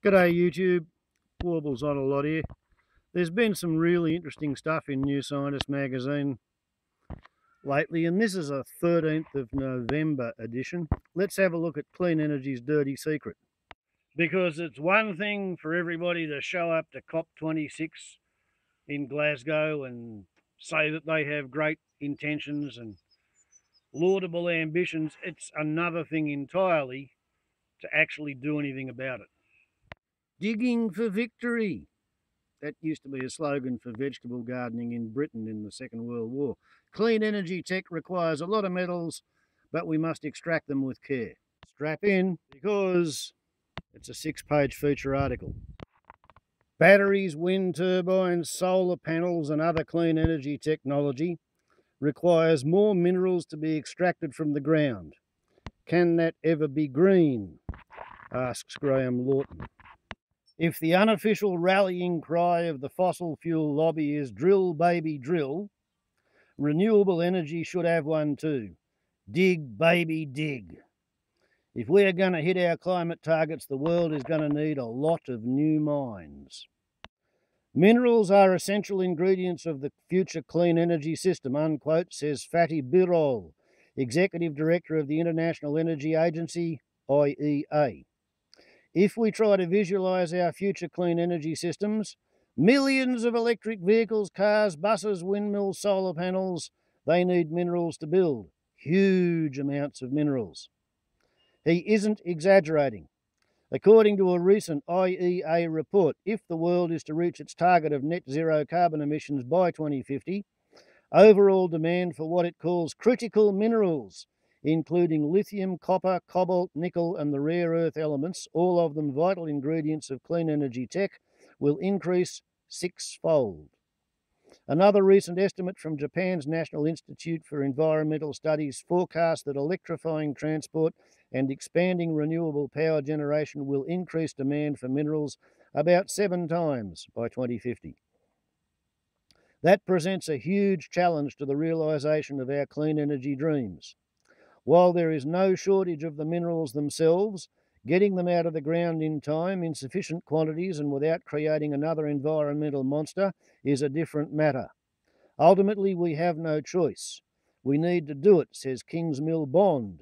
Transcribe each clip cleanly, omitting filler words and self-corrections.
G'day YouTube, Warbles on a lot here. There's been some really interesting stuff in New Scientist magazine lately, and this is a 13th of November edition. Let's have a look at clean energy's dirty secret. Because it's one thing for everybody to show up to COP26 in Glasgow and say that they have great intentions and laudable ambitions. It's another thing entirely to actually do anything about it. Digging for victory. That used to be a slogan for vegetable gardening in Britain in the Second World War. Clean energy tech requires a lot of metals, but we must extract them with care. Strap in, because it's a 6-page feature article. Batteries, wind turbines, solar panels and other clean energy technology requires more minerals to be extracted from the ground. Can that ever be green? Asks Graham Lawton. If the unofficial rallying cry of the fossil fuel lobby is drill, baby, drill, renewable energy should have one too. Dig, baby, dig. If we are going to hit our climate targets, the world is going to need a lot of new mines. Minerals are essential ingredients of the future clean energy system, unquote, says Fatih Birol, Executive Director of the International Energy Agency, IEA. If we try to visualise our future clean energy systems, millions of electric vehicles, cars, buses, windmills, solar panels, they need minerals to build. Huge amounts of minerals. He isn't exaggerating. According to a recent IEA report, if the world is to reach its target of net zero carbon emissions by 2050, overall demand for what it calls critical minerals, including lithium, copper, cobalt, nickel and the rare earth elements, all of them vital ingredients of clean energy tech, will increase 6-fold. Another recent estimate from Japan's National Institute for Environmental Studies forecasts that electrifying transport and expanding renewable power generation will increase demand for minerals about 7 times by 2050. That presents a huge challenge to the realisation of our clean energy dreams. While there is no shortage of the minerals themselves, getting them out of the ground in time, in sufficient quantities and without creating another environmental monster is a different matter. Ultimately, we have no choice. We need to do it, says Kingsmill Bond,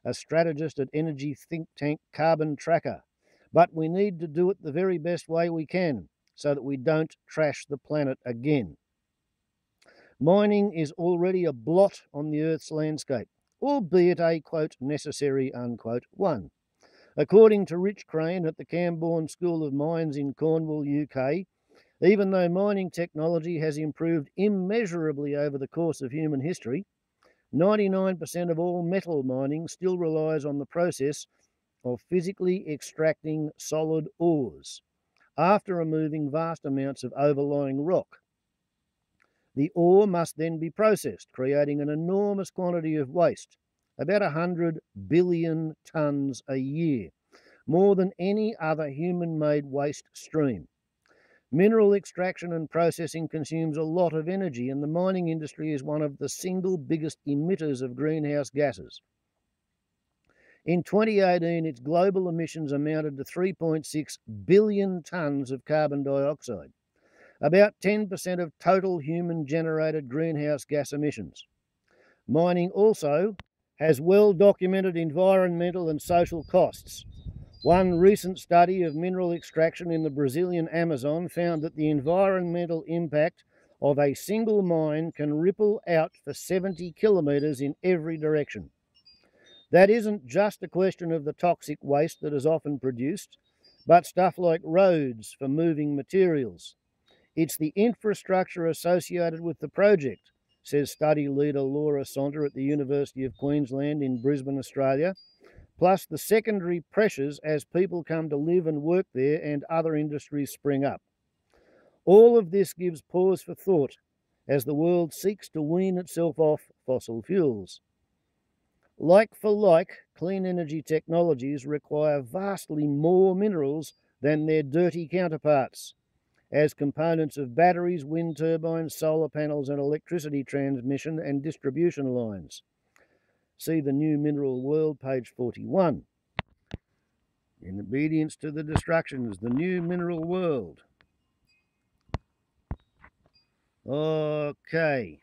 a strategist at energy think tank Carbon Tracker. But we need to do it the very best way we can, so that we don't trash the planet again. Mining is already a blot on the Earth's landscape, albeit a, quote, necessary, unquote, one. According to Rich Crane at the Camborne School of Mines in Cornwall, UK, even though mining technology has improved immeasurably over the course of human history, 99% of all metal mining still relies on the process of physically extracting solid ores after removing vast amounts of overlying rock. The ore must then be processed, creating an enormous quantity of waste, about 100 billion tonnes a year, more than any other human-made waste stream. Mineral extraction and processing consumes a lot of energy, and the mining industry is one of the single biggest emitters of greenhouse gases. In 2018, its global emissions amounted to 3.6 billion tonnes of carbon dioxide, about 10% of total human-generated greenhouse gas emissions. Mining also has well-documented environmental and social costs. One recent study of mineral extraction in the Brazilian Amazon found that the environmental impact of a single mine can ripple out for 70 kilometres in every direction. That isn't just a question of the toxic waste that is often produced, but stuff like roads for moving materials. It's the infrastructure associated with the project, says study leader Laura Saunter at the University of Queensland in Brisbane, Australia, plus the secondary pressures as people come to live and work there and other industries spring up. All of this gives pause for thought as the world seeks to wean itself off fossil fuels. Like for like, clean energy technologies require vastly more minerals than their dirty counterparts, as components of batteries, wind turbines, solar panels and electricity transmission and distribution lines. See the New Mineral World, page 41. In obedience to the destructions, the new mineral world. Okay.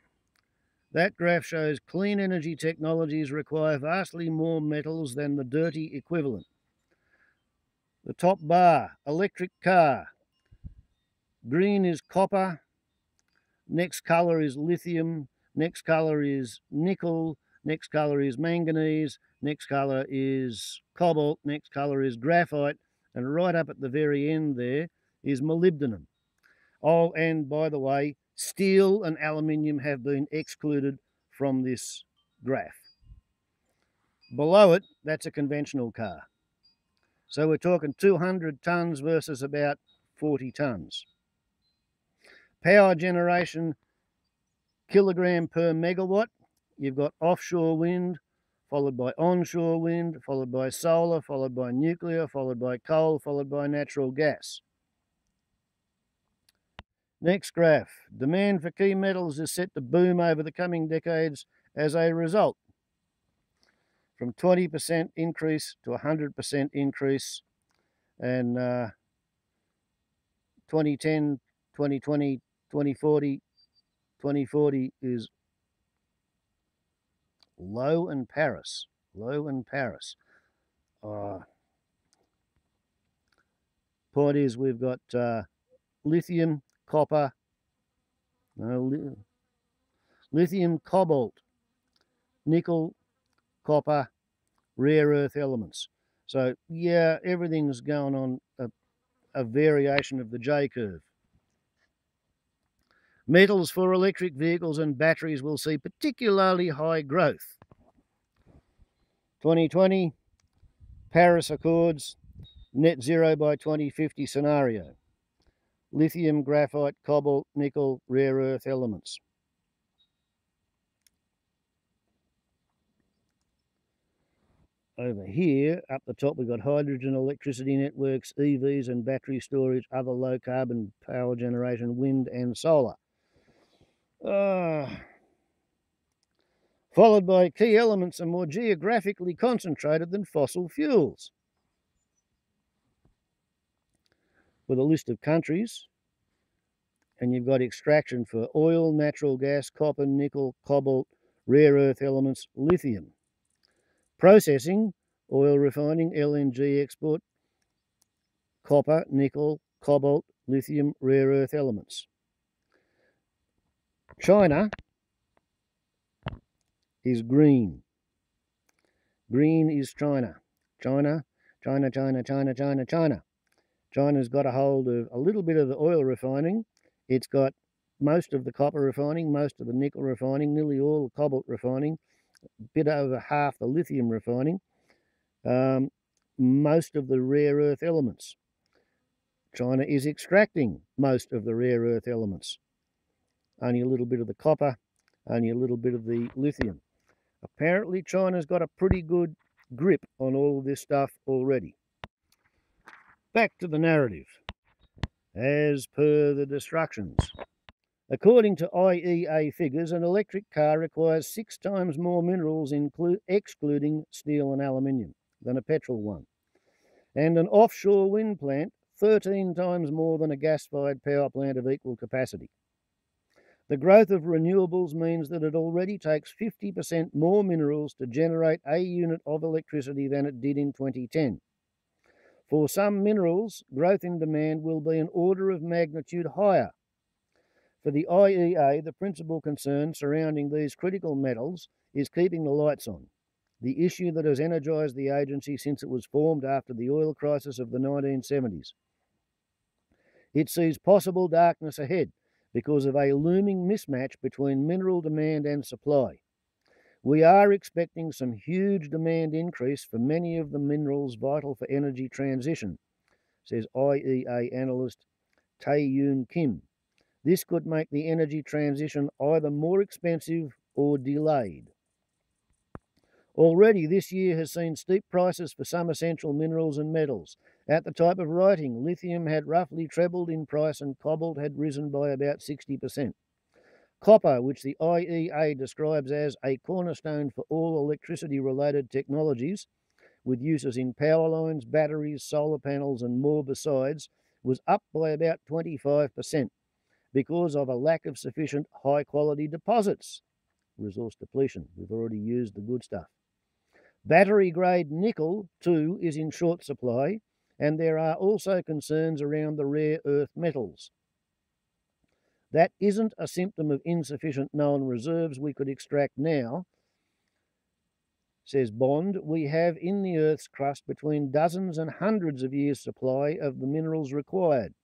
That graph shows clean energy technologies require vastly more metals than the dirty equivalent. The top bar, electric car. Green is copper. Next colour is lithium. Next colour is nickel. Next colour is manganese. Next colour is cobalt. Next colour is graphite. And right up at the very end there is molybdenum. Oh, and by the way, steel and aluminium have been excluded from this graph. Below it, that's a conventional car. So we're talking 200 tonnes versus about 40 tonnes. Power generation, kilogram per megawatt. You've got offshore wind, followed by onshore wind, followed by solar, followed by nuclear, followed by coal, followed by natural gas. Next graph. Demand for key metals is set to boom over the coming decades as a result. From 20% increase to 100% increase. And 2010, 2020, 2040, 2040 is low in Paris. Low in Paris. Point is, we've got lithium, copper, lithium, cobalt, nickel, copper, rare earth elements. So yeah, everything's going on a variation of the J-curve. Metals for electric vehicles and batteries will see particularly high growth. 2020, Paris Accords, net zero by 2050 scenario. Lithium, graphite, cobalt, nickel, rare earth elements. Over here, up the top, we've got hydrogen electricity networks, EVs and battery storage, other low carbon power generation, wind and solar. Followed by key elements are more geographically concentrated than fossil fuels. With a list of countries, and you've got extraction for oil, natural gas, copper, nickel, cobalt, rare earth elements, lithium. Processing, oil refining, LNG export, copper, nickel, cobalt, lithium, rare earth elements. China is green. Green is China. China, China, China, China, China, China. China's got a hold of a little bit of the oil refining. It's got most of the copper refining, most of the nickel refining, nearly all the cobalt refining, a bit over half the lithium refining, most of the rare earth elements. China is extracting most of the rare earth elements. Only a little bit of the copper, only a little bit of the lithium. Apparently China's got a pretty good grip on all this stuff already. Back to the narrative. As per the destructions. According to IEA figures, an electric car requires 6 times more minerals, excluding steel and aluminium, than a petrol one. And an offshore wind plant 13 times more than a gas-fired power plant of equal capacity. The growth of renewables means that it already takes 50% more minerals to generate a unit of electricity than it did in 2010. For some minerals, growth in demand will be an order of magnitude higher. For the IEA, the principal concern surrounding these critical metals is keeping the lights on, the issue that has energised the agency since it was formed after the oil crisis of the 1970s. It sees possible darkness ahead because of a looming mismatch between mineral demand and supply. We are expecting some huge demand increase for many of the minerals vital for energy transition, says IEA analyst Tae-Yoon Kim. This could make the energy transition either more expensive or delayed. Already this year has seen steep prices for some essential minerals and metals. At the type of writing, lithium had roughly trebled in price and cobalt had risen by about 60%. Copper, which the IEA describes as a cornerstone for all electricity-related technologies, with uses in power lines, batteries, solar panels and more besides, was up by about 25% because of a lack of sufficient high-quality deposits. Resource depletion. We've already used the good stuff. Battery-grade nickel, too, is in short supply, and there are also concerns around the rare earth metals. That isn't a symptom of insufficient known reserves we could extract now, says Bond. We have in the Earth's crust between dozens and hundreds of years' supply of the minerals required.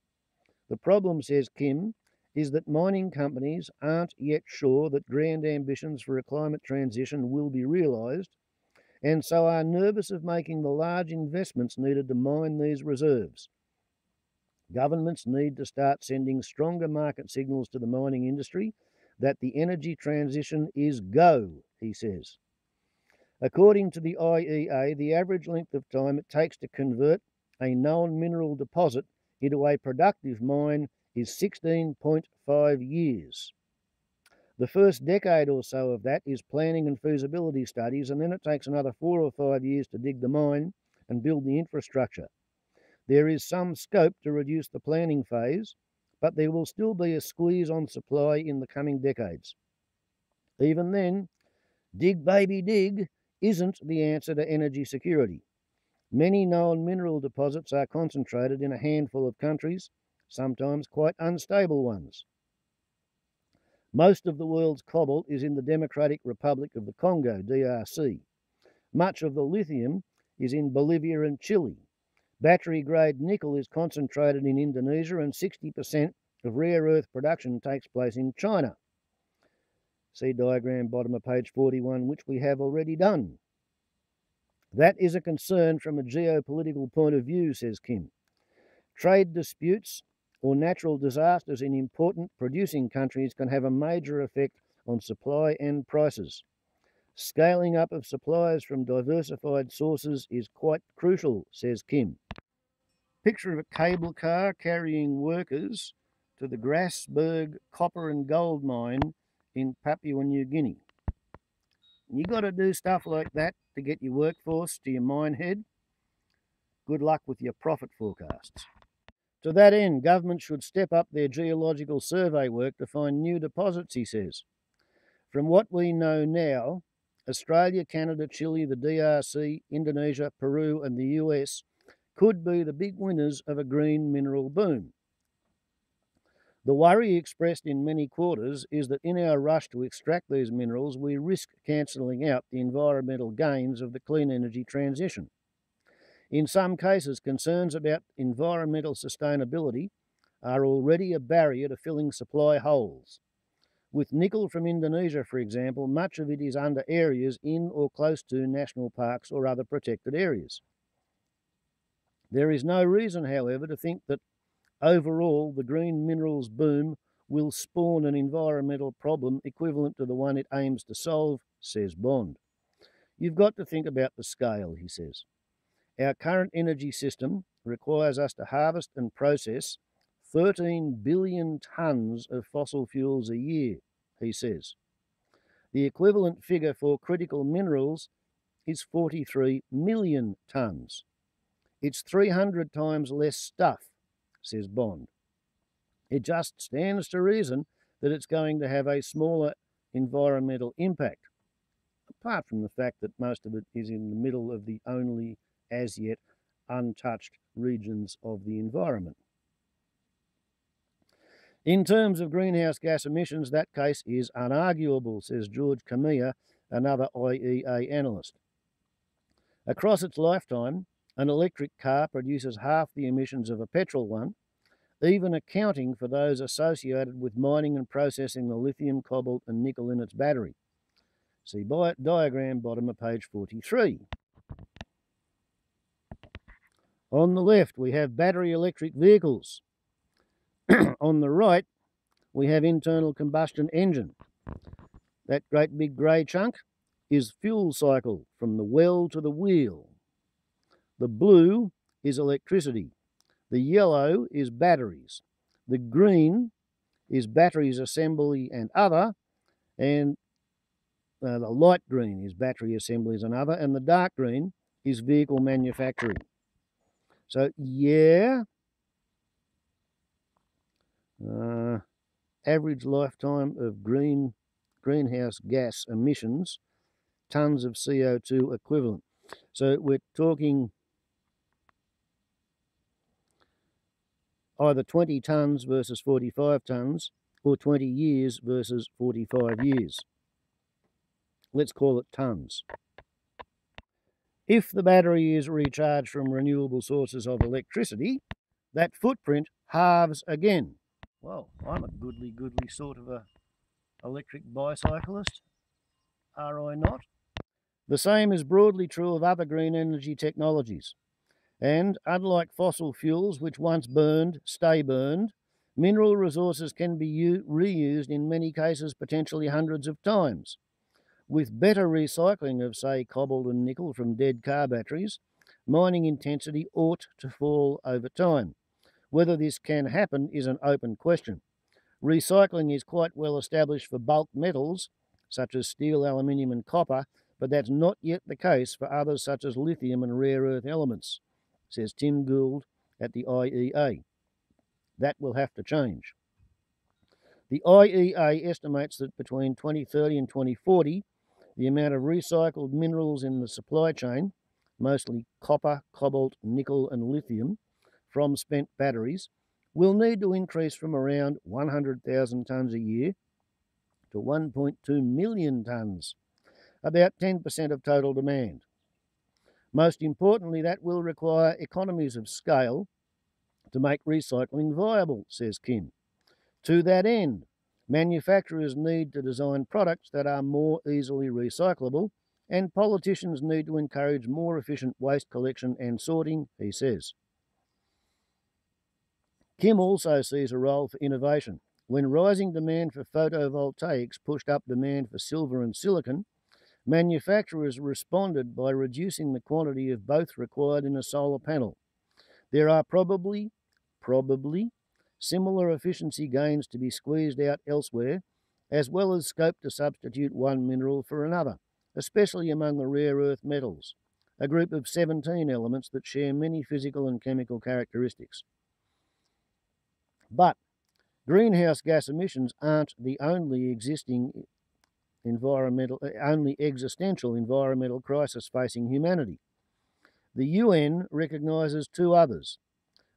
The problem, says Kim, is that mining companies aren't yet sure that grand ambitions for a climate transition will be realised, and so are nervous of making the large investments needed to mine these reserves. Governments need to start sending stronger market signals to the mining industry that the energy transition is go, he says. According to the IEA, the average length of time it takes to convert a known mineral deposit into a productive mine is 16.5 years. The first decade or so of that is planning and feasibility studies, and then it takes another 4 or 5 years to dig the mine and build the infrastructure. There is some scope to reduce the planning phase, but there will still be a squeeze on supply in the coming decades. Even then, dig baby dig isn't the answer to energy security. Many known mineral deposits are concentrated in a handful of countries, sometimes quite unstable ones. Most of the world's cobalt is in the Democratic Republic of the Congo, DRC. Much of the lithium is in Bolivia and Chile. Battery-grade nickel is concentrated in Indonesia, and 60% of rare earth production takes place in China. See diagram bottom of page 41, which we have already done. That is a concern from a geopolitical point of view, says Kim. Trade disputes or natural disasters in important producing countries can have a major effect on supply and prices. Scaling up of supplies from diversified sources is quite crucial, says Kim. Picture of a cable car carrying workers to the Grasberg copper and gold mine in Papua New Guinea. You got to do stuff like that to get your workforce to your mine head. Good luck with your profit forecasts. To that end, governments should step up their geological survey work to find new deposits, he says. From what we know now, Australia, Canada, Chile, the DRC, Indonesia, Peru and the US could be the big winners of a green mineral boom. The worry expressed in many quarters is that in our rush to extract these minerals, we risk cancelling out the environmental gains of the clean energy transition. In some cases, concerns about environmental sustainability are already a barrier to filling supply holes. With nickel from Indonesia, for example, much of it is under areas in or close to national parks or other protected areas. There is no reason, however, to think that overall the green minerals boom will spawn an environmental problem equivalent to the one it aims to solve, says Bond. You've got to think about the scale, he says. Our current energy system requires us to harvest and process 13 billion tonnes of fossil fuels a year, he says. The equivalent figure for critical minerals is 43 million tonnes. It's 300 times less stuff, says Bond. It just stands to reason that it's going to have a smaller environmental impact, apart from the fact that most of it is in the middle of the only as yet untouched regions of the environment. In terms of greenhouse gas emissions, that case is unarguable, says George Camilla, another IEA analyst. Across its lifetime, an electric car produces half the emissions of a petrol one, even accounting for those associated with mining and processing the lithium, cobalt and nickel in its battery. See diagram bottom of page 43. On the left, we have battery electric vehicles. On the right, we have internal combustion engine. That great big grey chunk is fuel cycle from the well to the wheel. The blue is electricity. The yellow is batteries. The green is batteries assembly and other, and the light green is battery assemblies and other, and the dark green is vehicle manufacturing. So, yeah, average lifetime of greenhouse gas emissions, tonnes of CO2 equivalent. So we're talking either 20 tonnes versus 45 tonnes, or 20 years versus 45 years. Let's call it tonnes. If the battery is recharged from renewable sources of electricity, that footprint halves again. Well, I'm a goodly sort of a electric bicyclist, are I not? The same is broadly true of other green energy technologies. And unlike fossil fuels, which once burned, stay burned, mineral resources can be reused in many cases potentially hundreds of times. With better recycling of, say, cobalt and nickel from dead car batteries, mining intensity ought to fall over time. Whether this can happen is an open question. Recycling is quite well established for bulk metals, such as steel, aluminium and copper, but that's not yet the case for others such as lithium and rare earth elements, says Tim Gould at the IEA. That will have to change. The IEA estimates that between 2030 and 2040, the amount of recycled minerals in the supply chain, mostly copper, cobalt, nickel and lithium, from spent batteries, will need to increase from around 100,000 tonnes a year to 1.2 million tonnes, about 10% of total demand. Most importantly, that will require economies of scale to make recycling viable, says Kim. To that end, manufacturers need to design products that are more easily recyclable, and politicians need to encourage more efficient waste collection and sorting, he says. Kim also sees a role for innovation. When rising demand for photovoltaics pushed up demand for silver and silicon, manufacturers responded by reducing the quantity of both required in a solar panel. There are probably similar efficiency gains to be squeezed out elsewhere, as well as scope to substitute one mineral for another, especially among the rare earth metals, a group of 17 elements that share many physical and chemical characteristics. But greenhouse gas emissions aren't the only existential environmental crisis facing humanity. The UN recognises two others: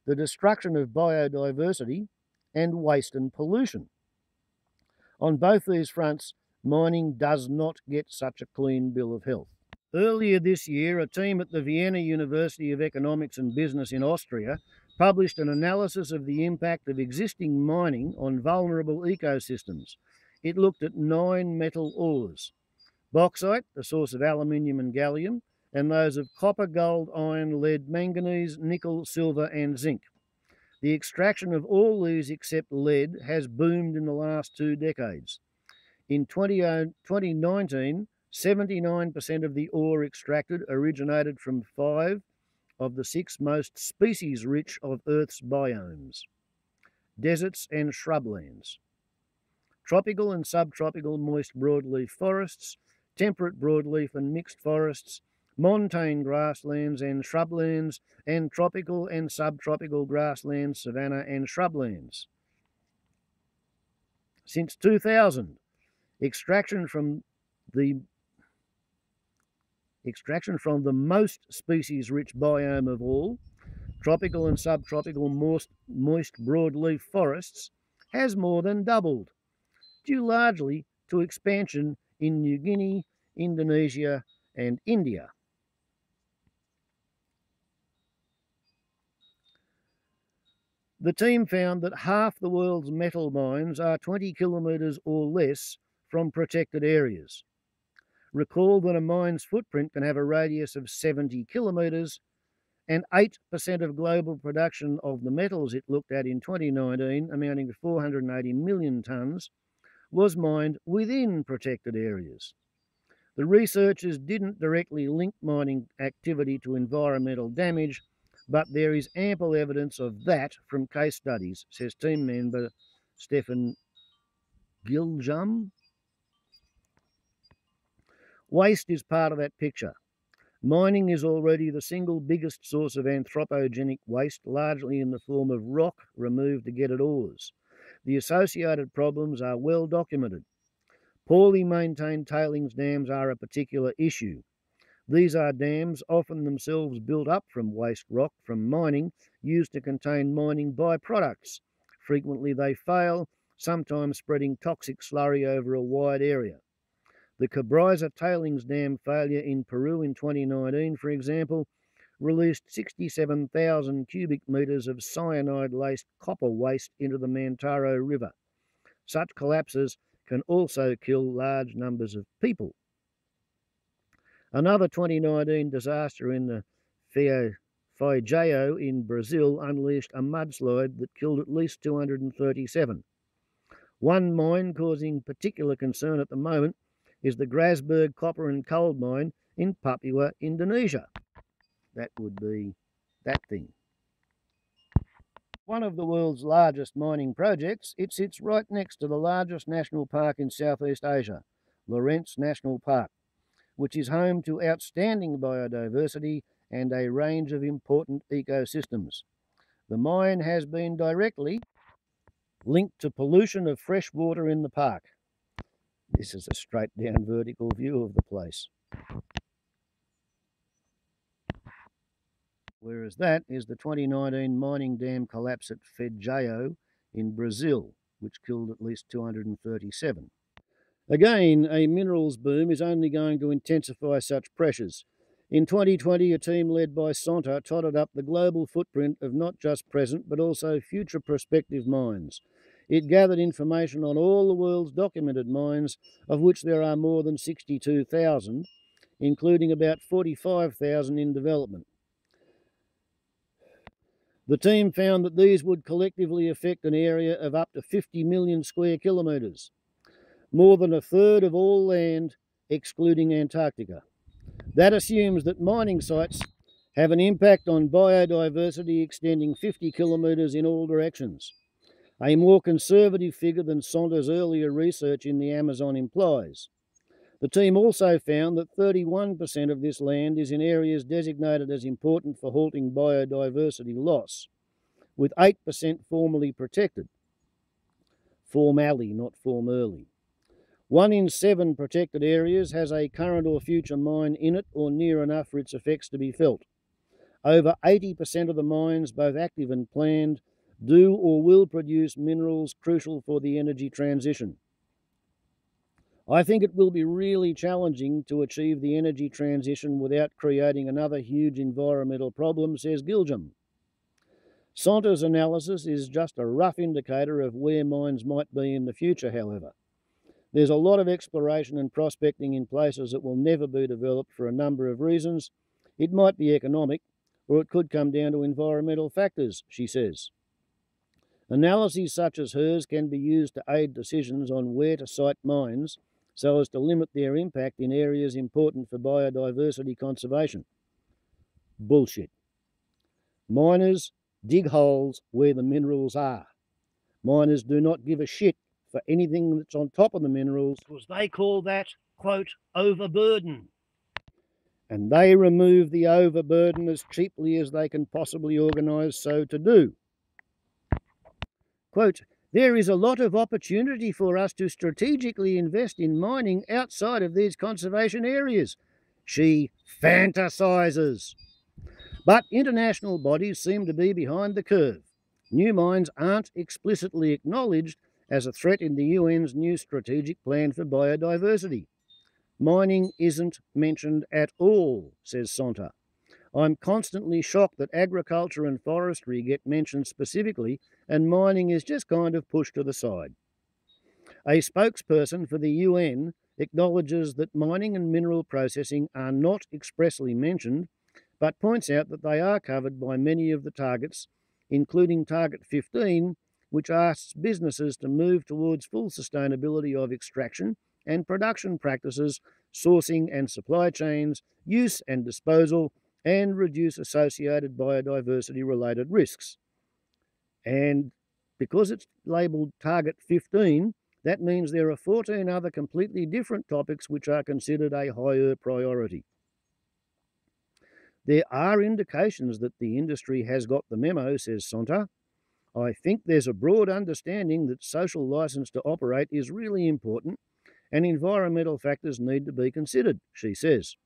the destruction of biodiversity and waste and pollution. On both these fronts, mining does not get such a clean bill of health. Earlier this year, a team at the Vienna University of Economics and Business in Austria published an analysis of the impact of existing mining on vulnerable ecosystems. It looked at 9 metal ores: bauxite, the source of aluminium and gallium, and those of copper, gold, iron, lead, manganese, nickel, silver and zinc. The extraction of all these except lead has boomed in the last 2 decades. In 2019, 79% of the ore extracted originated from 5 of the 6 most species-rich of Earth's biomes: deserts and shrublands, tropical and subtropical moist broadleaf forests, temperate broadleaf and mixed forests, montane grasslands and shrublands, and tropical and subtropical grasslands, savanna and shrublands. Since 2000, extraction from the most species-rich biome of all, tropical and subtropical moist broadleaf forests, has more than doubled, due largely to expansion in New Guinea, Indonesia and India. The team found that half the world's metal mines are 20 kilometres or less from protected areas. Recall that a mine's footprint can have a radius of 70 kilometres, and 8% of global production of the metals it looked at in 2019, amounting to 480 million tonnes, was mined within protected areas. The researchers didn't directly link mining activity to environmental damage, but there is ample evidence of that from case studies, says team member Stefan Giljum. Waste is part of that picture. Mining is already the single biggest source of anthropogenic waste, largely in the form of rock removed to get at ores. The associated problems are well documented. Poorly maintained tailings dams are a particular issue. These are dams, often themselves built up from waste rock from mining, used to contain mining byproducts. Frequently they fail, sometimes spreading toxic slurry over a wide area. The Cabrisa tailings dam failure in Peru in 2019, for example, released 67,000 cubic metres of cyanide-laced copper waste into the Mantaro River. Such collapses can also kill large numbers of people. Another 2019 disaster in the Ciao in Brazil unleashed a mudslide that killed at least 237. One mine causing particular concern at the moment is the Grasberg copper and coal mine in Papua, Indonesia. That would be that thing. One of the world's largest mining projects, it sits right next to the largest national park in Southeast Asia, Lawrence National Park, which is home to outstanding biodiversity and a range of important ecosystems. The mine has been directly linked to pollution of fresh water in the park. This is a straight down vertical view of the place. Whereas that is the 2019 mining dam collapse at Feijão in Brazil, which killed at least 237. Again, a minerals boom is only going to intensify such pressures. In 2020, a team led by Sonta totted up the global footprint of not just present but also future prospective mines. It gathered information on all the world's documented mines, of which there are more than 62,000, including about 45,000 in development. The team found that these would collectively affect an area of up to 50 million square kilometres, more than a third of all land, excluding Antarctica. That assumes that mining sites have an impact on biodiversity extending 50 kilometres in all directions, a more conservative figure than Sonta's earlier research in the Amazon implies. The team also found that 31% of this land is in areas designated as important for halting biodiversity loss, with 8% formally protected. Formally, not formerly. 1 in 7 protected areas has a current or future mine in it or near enough for its effects to be felt. Over 80% of the mines, both active and planned, do or will produce minerals crucial for the energy transition. I think it will be really challenging to achieve the energy transition without creating another huge environmental problem, says Gilgum. Sonta's analysis is just a rough indicator of where mines might be in the future, however. There's a lot of exploration and prospecting in places that will never be developed for a number of reasons. It might be economic, or it could come down to environmental factors, she says. Analyses such as hers can be used to aid decisions on where to site mines so as to limit their impact in areas important for biodiversity conservation. Bullshit. Miners dig holes where the minerals are. Miners do not give a shit for anything that's on top of the minerals, because they call that, quote, overburden. And they remove the overburden as cheaply as they can possibly organise so to do. Quote, there is a lot of opportunity for us to strategically invest in mining outside of these conservation areas. She fantasises. But international bodies seem to be behind the curve. New mines aren't explicitly acknowledged as a threat in the UN's new strategic plan for biodiversity. Mining isn't mentioned at all, says Sonta. I'm constantly shocked that agriculture and forestry get mentioned specifically and mining is just kind of pushed to the side. A spokesperson for the UN acknowledges that mining and mineral processing are not expressly mentioned, but points out that they are covered by many of the targets, including Target 15, which asks businesses to move towards full sustainability of extraction and production practices, sourcing and supply chains, use and disposal, and reduce associated biodiversity-related risks. And because it's labelled Target 15, that means there are 14 other completely different topics which are considered a higher priority. There are indications that the industry has got the memo, says Sonta. I think there's a broad understanding that social licence to operate is really important and environmental factors need to be considered, she says.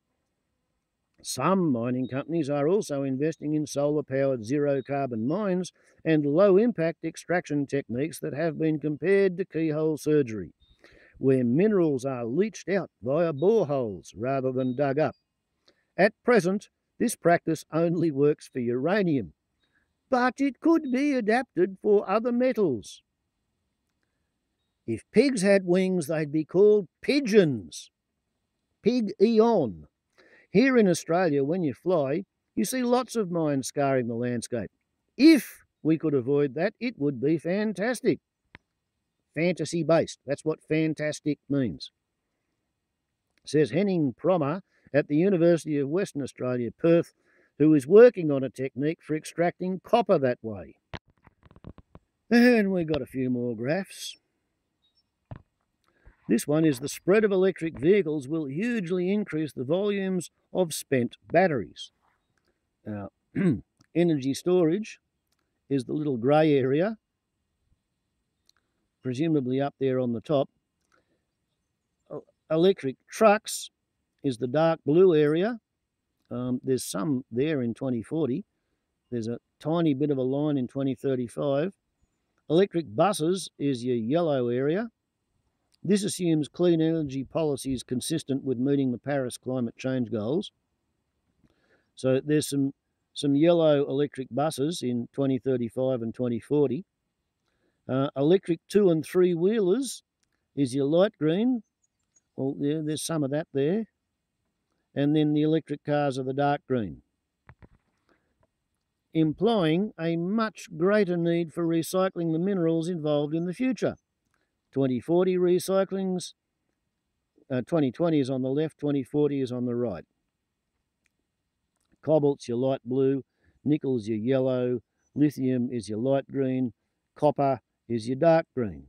Some mining companies are also investing in solar-powered zero-carbon mines and low-impact extraction techniques that have been compared to keyhole surgery, where minerals are leached out via boreholes rather than dug up. At present, this practice only works for uranium, but it could be adapted for other metals. If pigs had wings, they'd be called pigeons. Pig-eon. Here in Australia, when you fly, you see lots of mines scarring the landscape. If we could avoid that, it would be fantastic. Fantasy-based. That's what fantastic means. Says Henning Prommer at the University of Western Australia, Perth, who is working on a technique for extracting copper that way. And we got a few more graphs. This one is the spread of electric vehicles will hugely increase the volumes of spent batteries. Now, energy storage is the little grey area, presumably up there on the top. Electric trucks is the dark blue area. There's some there in 2040. There's a tiny bit of a line in 2035. Electric buses is your yellow area. This assumes clean energy policies consistent with meeting the Paris climate change goals. So there's some yellow electric buses in 2035 and 2040. Electric 2- and 3-wheelers is your light green. Well, yeah, there's some of that there. And then the electric cars are the dark green, implying a much greater need for recycling the minerals involved in the future. 2040 recyclings, 2020 is on the left, 2040 is on the right. Cobalt's your light blue, nickel's your yellow, lithium is your light green, copper is your dark green.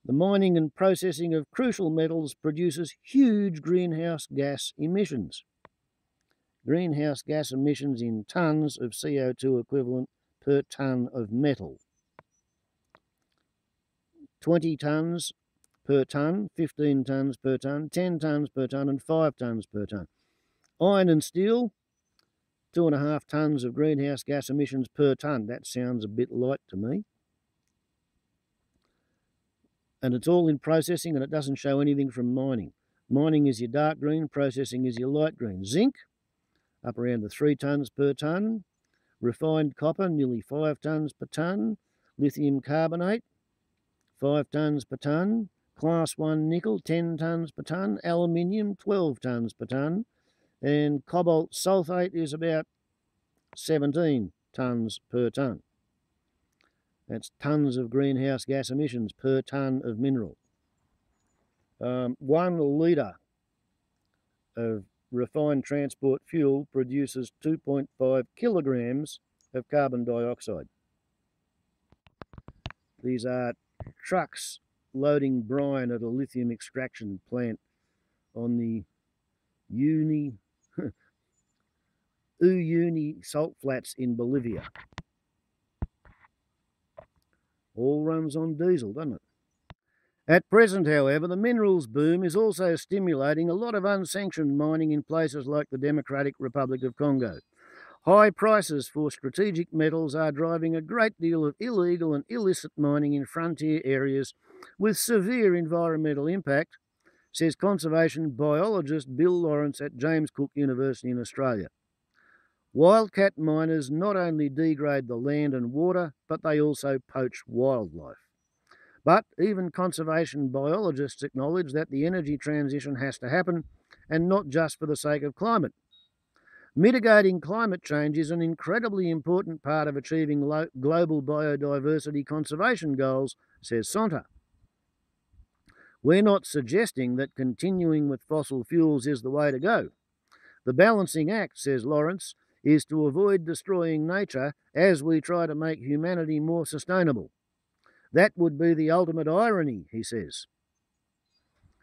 The mining and processing of crucial metals produces huge greenhouse gas emissions. Greenhouse gas emissions in tonnes of CO2 equivalent per tonne of metal. 20 tonnes per tonne, 15 tonnes per tonne, 10 tonnes per tonne and 5 tonnes per tonne. Iron and steel, 2.5 tonnes of greenhouse gas emissions per tonne. That sounds a bit light to me. And it's all in processing and it doesn't show anything from mining. Mining is your dark green, processing is your light green. Zinc, up around the 3 tonnes per tonne. Refined copper, nearly 5 tonnes per tonne. Lithium carbonate, 5 tonnes per tonne. Class 1 nickel, 10 tonnes per tonne. Aluminium, 12 tonnes per tonne. And cobalt sulfate is about 17 tonnes per tonne. That's tonnes of greenhouse gas emissions per tonne of mineral. 1 litre of refined transport fuel produces 2.5 kilograms of carbon dioxide. These are trucks loading brine at a lithium extraction plant on the Uyuni salt flats in Bolivia. All runs on diesel, doesn't it? At present, however, the minerals boom is also stimulating a lot of unsanctioned mining in places like the Democratic Republic of Congo. High prices for strategic metals are driving a great deal of illegal and illicit mining in frontier areas with severe environmental impact, says conservation biologist Bill Lawrence at James Cook University in Australia. Wildcat miners not only degrade the land and water, but they also poach wildlife. But even conservation biologists acknowledge that the energy transition has to happen, and not just for the sake of climate. Mitigating climate change is an incredibly important part of achieving global biodiversity conservation goals, says Sonta. We're not suggesting that continuing with fossil fuels is the way to go. The balancing act, says Lawrence, is to avoid destroying nature as we try to make humanity more sustainable. That would be the ultimate irony, he says.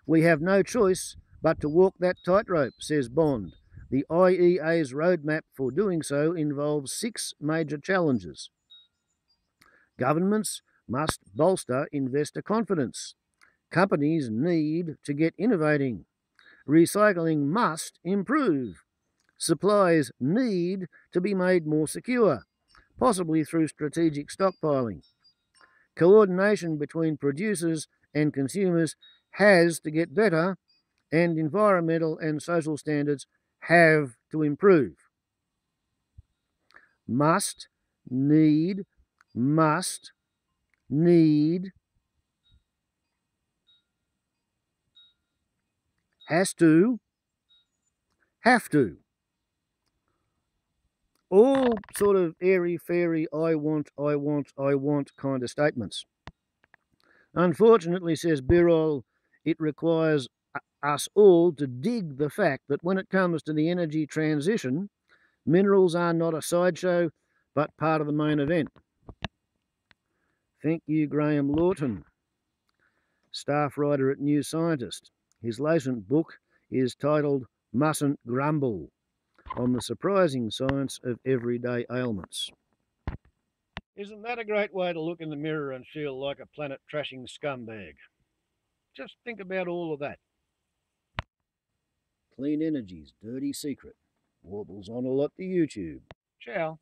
We have no choice But to walk that tightrope, says Bond, the IEA's roadmap for doing so involves 6 major challenges. Governments must bolster investor confidence. Companies need to get innovating. Recycling must improve. Supplies need to be made more secure, possibly through strategic stockpiling. Coordination between producers and consumers has to get better, and environmental and social standards have to improve. Must, need, must, need, has to, have to. All sort of airy-fairy, I want kind of statements. Unfortunately, says Birol, it requires us all to dig the fact that when it comes to the energy transition, minerals are not a sideshow, but part of the main event. Thank you, Graham Lawton, staff writer at New Scientist. His latest book is titled Mustn't Grumble, on the surprising science of everyday ailments. Isn't that a great way to look in the mirror and feel like a planet-trashing scumbag? Just think about all of that. Clean energy's dirty secret. Warbles on a lot to YouTube. Ciao.